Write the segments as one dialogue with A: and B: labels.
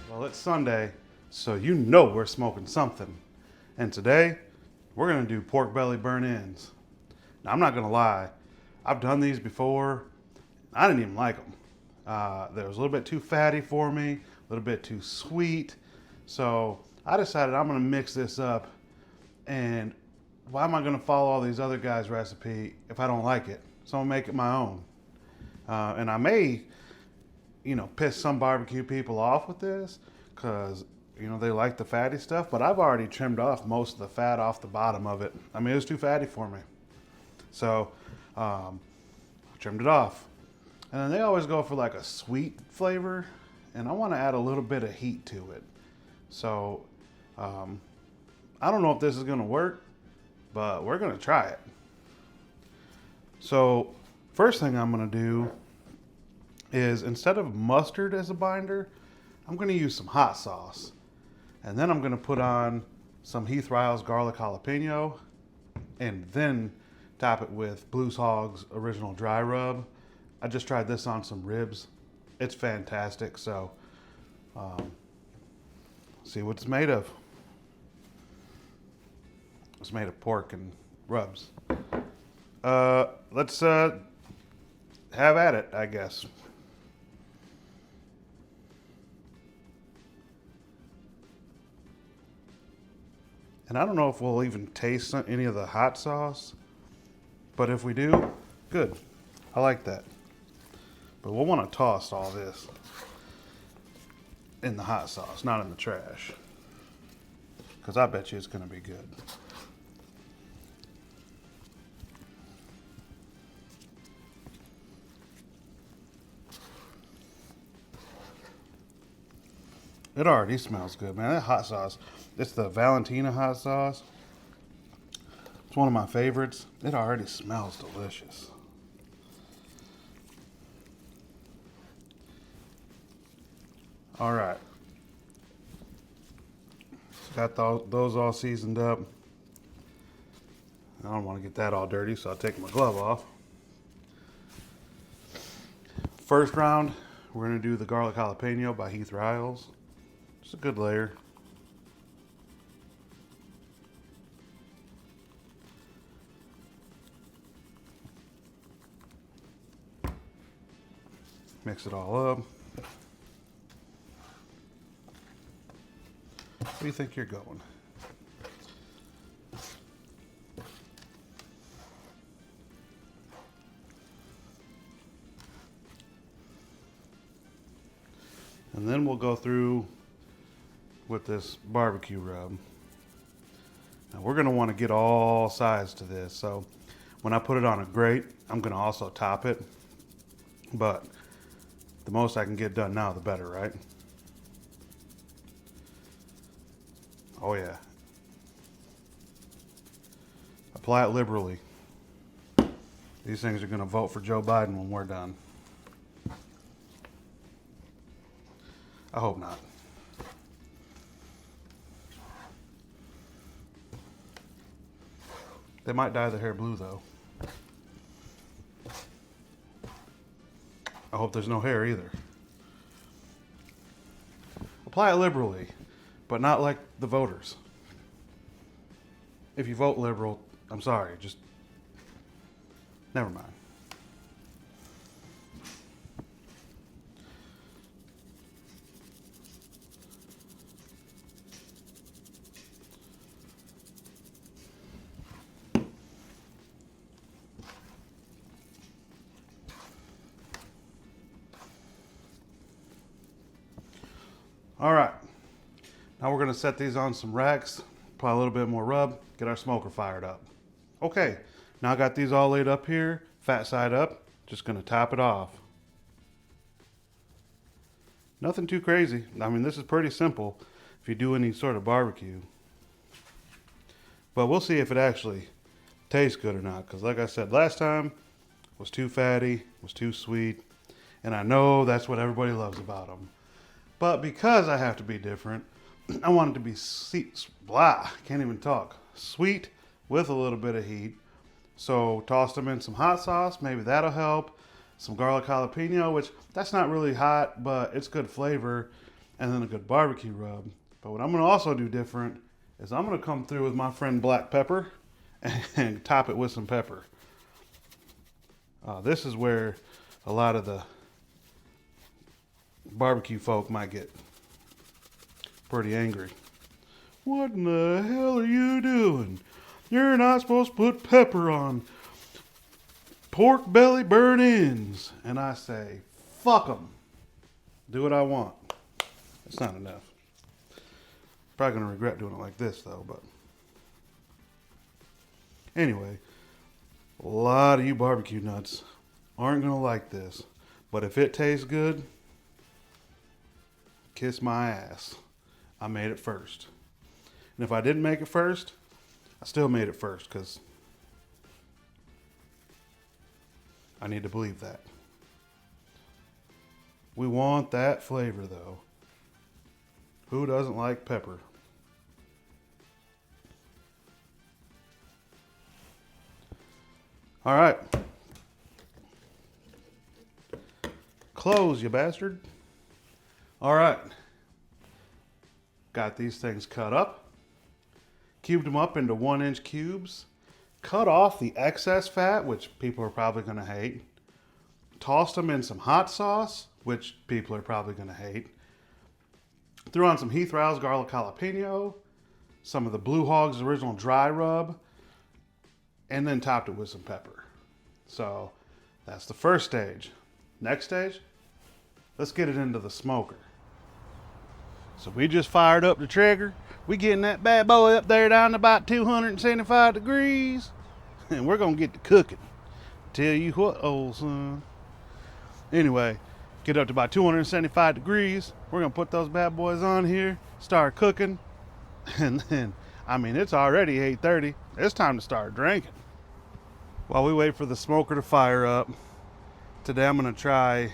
A: Well, it's Sunday, so you know we're smoking something. And today, we're gonna do pork belly burn-ins. Now, I'm not gonna lie, I've done these before. I didn't even like them. They was a little bit too fatty for me, a little bit too sweet. So I decided I'm gonna mix this up. And why am I gonna follow all these other guys' recipe if I don't like it? So I'm gonna make it my own. And I may piss some barbecue people off with this because, they like the fatty stuff, but I've already trimmed off most of the fat off the bottom of it. I mean, it was too fatty for me. So, I trimmed it off. And then they always go for like a sweet flavor, and I want to add a little bit of heat to it. So, I don't know if this is going to work, but we're going to try it. So, first thing I'm going to do is instead of mustard as a binder, I'm going to use some hot sauce. And then I'm going to put on some Heath Riles garlic jalapeno and then top it with Blues Hog's original dry rub. I just tried this on some ribs. It's fantastic. So, see what it's made of. It's made of pork and rubs. Let's have at it, I guess. And I don't know if we'll even taste any of the hot sauce, but if we do, good. I like that. But we'll want to toss all this in the hot sauce, not in the trash, because I bet you it's going to be good. It already smells good, man. That hot sauce, it's the Valentina hot sauce. It's one of my favorites. It already smells delicious. All right. Got those all seasoned up. I don't want to get that all dirty, so I'll take my glove off. First round, we're going to do the garlic jalapeno by Heath Riles. Just a good layer. Mix it all up. Where do you think you're going? And then we'll go through with this barbecue rub. Now we're going to want to get all sides to this. So when I put it on a grate, I'm going to also top it. But the most I can get done now, the better, right? Oh yeah. Apply it liberally. These things are going to vote for Joe Biden when we're done. I hope not. They might dye their hair blue though. I hope there's no hair either. Apply it liberally, but not like the voters. If you vote liberal, I'm sorry, just never mind. All right, now we're gonna set these on some racks, apply a little bit more rub, get our smoker fired up. Okay, now I got these all laid up here, fat side up, just gonna top it off. Nothing too crazy. I mean, this is pretty simple if you do any sort of barbecue. But we'll see if it actually tastes good or not, because like I said, last time was too fatty, was too sweet, and I know that's what everybody loves about them. But because I have to be different, I want it to be can't even talk. Sweet with a little bit of heat. So toss them in some hot sauce, maybe that'll help. Some garlic jalapeno, which that's not really hot, but it's good flavor. and then a good barbecue rub. But what I'm gonna also do different is I'm gonna come through with my friend black pepper and top it with some pepper. This is where a lot of the barbecue folk might get pretty angry. What in the hell are you doing? You're not supposed to put pepper on pork belly burn-ins. And I say, fuck them. Do what I want. It's not enough. Probably going to regret doing it like this, though. But anyway, a lot of you barbecue nuts aren't going to like this. But if it tastes good, kiss my ass. I made it first. And if I didn't make it first, I still made it first because I need to believe that. We want that flavor, though. Who doesn't like pepper? All right. Close, you bastard. All right. Got these things cut up. Cubed them up into 1-inch cubes. Cut off the excess fat, which people are probably going to hate. Tossed them in some hot sauce, which people are probably going to hate. Threw on some Heath Rouse garlic jalapeno, some of the Blue Hog's original dry rub, and then topped it with some pepper. So that's the first stage. Next stage, let's get it into the smoker. So we just fired up the Traeger. We getting that bad boy up there down to about 275 degrees. And we're going to get to cooking. Tell you what, old son. Anyway, get up to about 275 degrees. We're going to put those bad boys on here. Start cooking. And then, I mean, it's already 8:30. It's time to start drinking. While we wait for the smoker to fire up, today I'm going to try,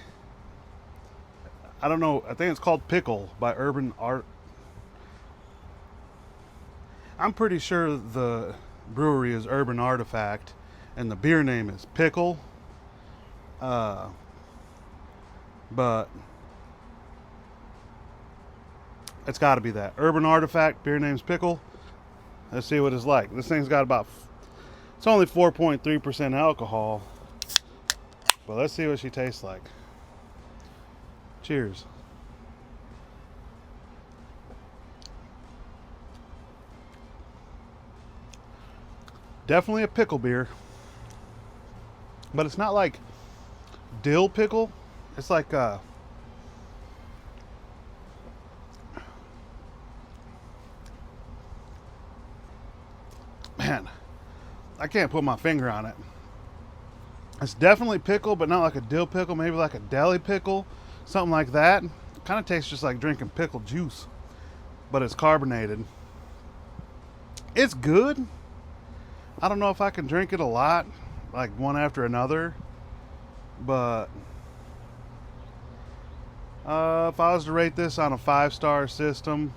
A: I don't know, I think it's called Pickle by Urban Art. I'm pretty sure the brewery is Urban Artifact and the beer name is Pickle. But it's got to be that. Urban Artifact, beer name's Pickle. Let's see what it's like. This thing's got about, it's only 4.3% alcohol. But let's see what she tastes like. Cheers. Definitely a pickle beer. But it's not like dill pickle. It's like man, I can't put my finger on it. It's definitely pickle, but not like a dill pickle, maybe like a deli pickle, something like that. Kind of tastes just like drinking pickle juice, but it's carbonated. It's good. I don't know if I can drink it a lot, like one after another, but if I was to rate this on a 5-star system,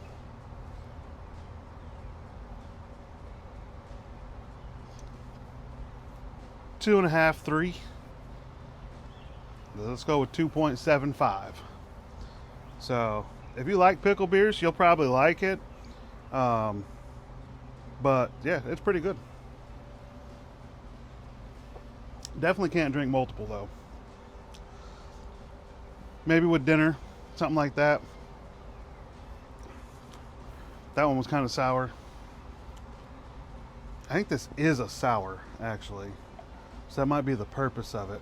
A: two and a half, 3. Let's go with 2.75. So if you like pickle beers, you'll probably like it. But yeah, it's pretty good. Definitely can't drink multiple though. Maybe with dinner, something like that. That one was kind of sour. I think this is a sour, actually. So that might be the purpose of it.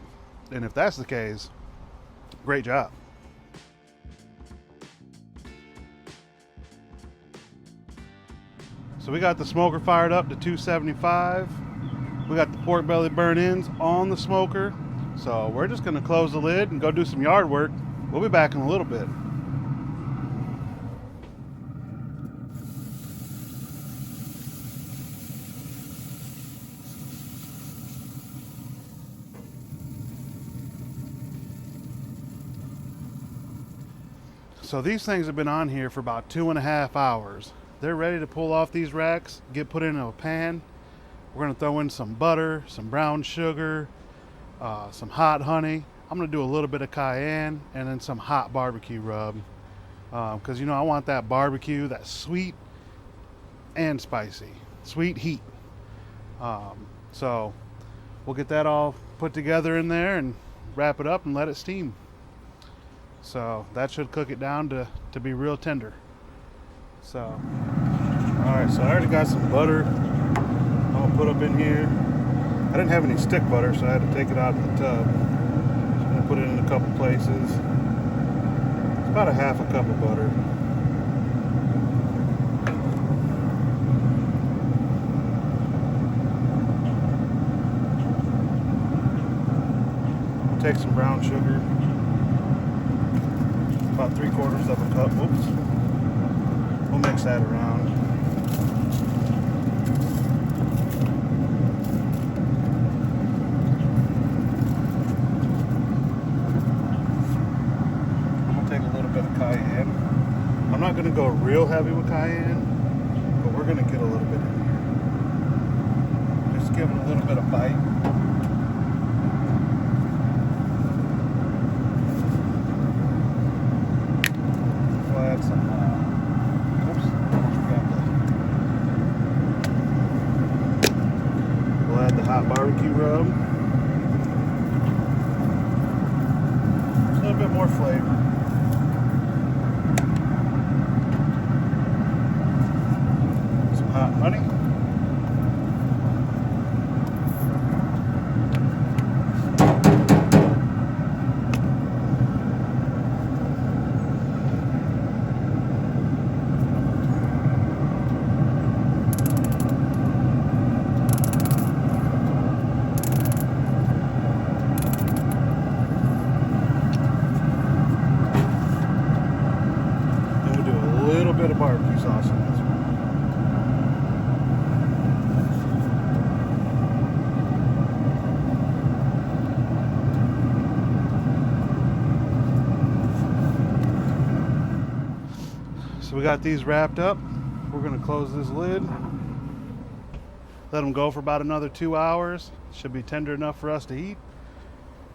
A: And if that's the case, great job. So we got the smoker fired up to 275. We got the pork belly burn-ins on the smoker. So we're just gonna close the lid and go do some yard work. We'll be back in a little bit. So these things have been on here for about 2.5 hours. They're ready to pull off these racks, get put into a pan. We're gonna throw in some butter, some brown sugar, some hot honey. I'm gonna do a little bit of cayenne and then some hot barbecue rub. because I want that barbecue, that sweet and spicy, sweet heat. So we'll get that all put together in there and wrap it up and let it steam. So that should cook it down to be real tender. So, all right, so I already got some butter I'm gonna put up in here. I didn't have any stick butter, so I had to take it out of the tub. Just gonna put it in a couple places. It's about a half a cup of butter. Take some brown sugar, about 3/4 of a cup. Oops. We'll mix that around. I'm gonna take a little bit of cayenne. I'm not gonna go real heavy with cayenne, but we're gonna get a little bit in here. Just give it a little bit of bite. Hot barbecue rub. Just a little bit more flavor. Some hot honey. Bit of barbecue sauce in this one. So we got these wrapped up. We're going to close this lid. Let them go for about another 2 hours. Should be tender enough for us to eat.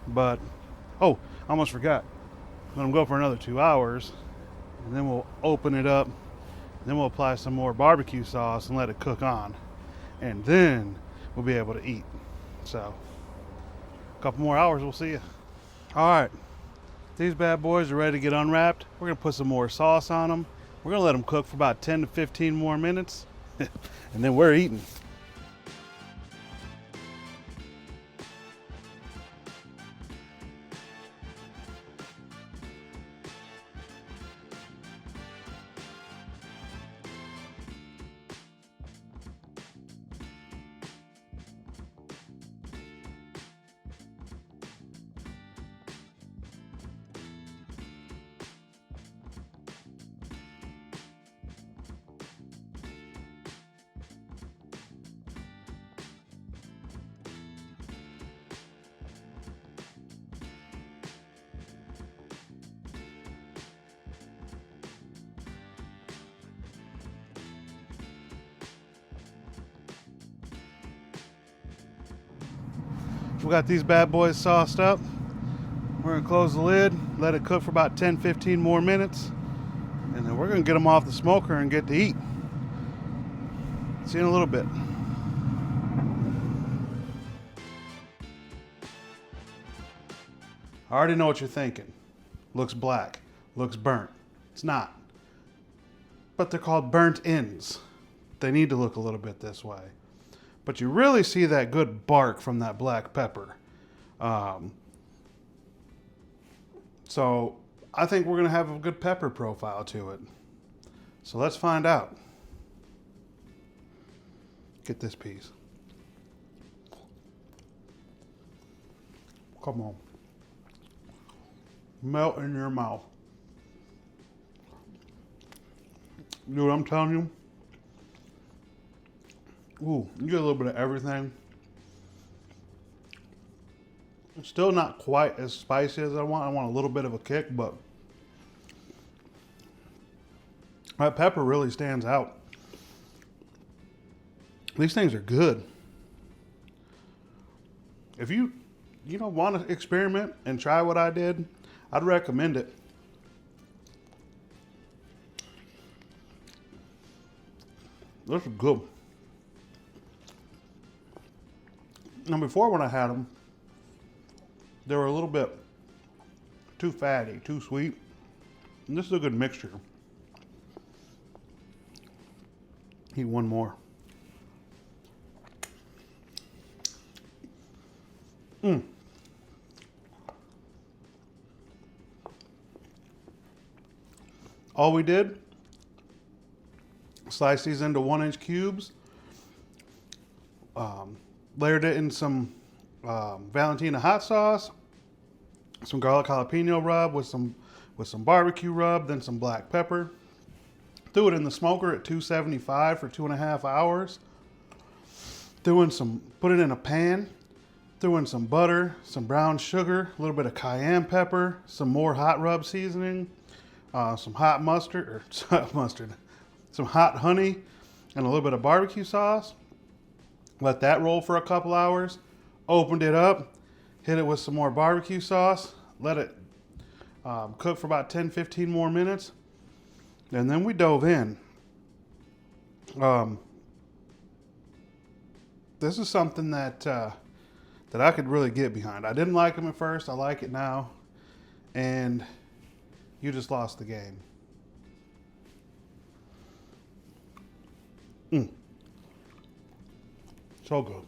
A: But, oh, I almost forgot. Let them go for another 2 hours. And then we'll open it up, then we'll apply some more barbecue sauce and let it cook on, and then we'll be able to eat. So a couple more hours, we'll see you. All right, these bad boys are ready to get unwrapped. We're gonna put some more sauce on them. We're gonna let them cook for about 10 to 15 more minutes and then we're eating. We got these bad boys sauced up. We're gonna close the lid, let it cook for about 10-15 more minutes, and then we're gonna get them off the smoker and get to eat. See you in a little bit. I already know what you're thinking. Looks black, looks burnt. It's not. But they're called burnt ends. They need to look a little bit this way. But you really see that good bark from that black pepper. So I think we're gonna have a good pepper profile to it. So let's find out. Get this piece. Come on. Melt in your mouth. Dude, I'm telling you. Ooh, you get a little bit of everything. It's still not quite as spicy as I want. I want a little bit of a kick, but that pepper really stands out. These things are good. If you want to experiment and try what I did, I'd recommend it. This is good. Now before when I had them, they were a little bit too fatty, too sweet. And this is a good mixture. Eat one more. All we did, slice these into 1-inch cubes, layered it in some Valentina hot sauce, some garlic jalapeno rub with some barbecue rub, then some black pepper. Threw it in the smoker at 275 for 2.5 hours. Put it in a pan. Threw in some butter, some brown sugar, a little bit of cayenne pepper, some more hot rub seasoning, some hot mustard, some hot honey, and a little bit of barbecue sauce. Let that roll for a couple hours. Opened it up, hit it with some more barbecue sauce, let it cook for about 10-15 more minutes, and then we dove in. This is something that I could really get behind. I didn't like them at first. I like it now. And you just lost the game. So good.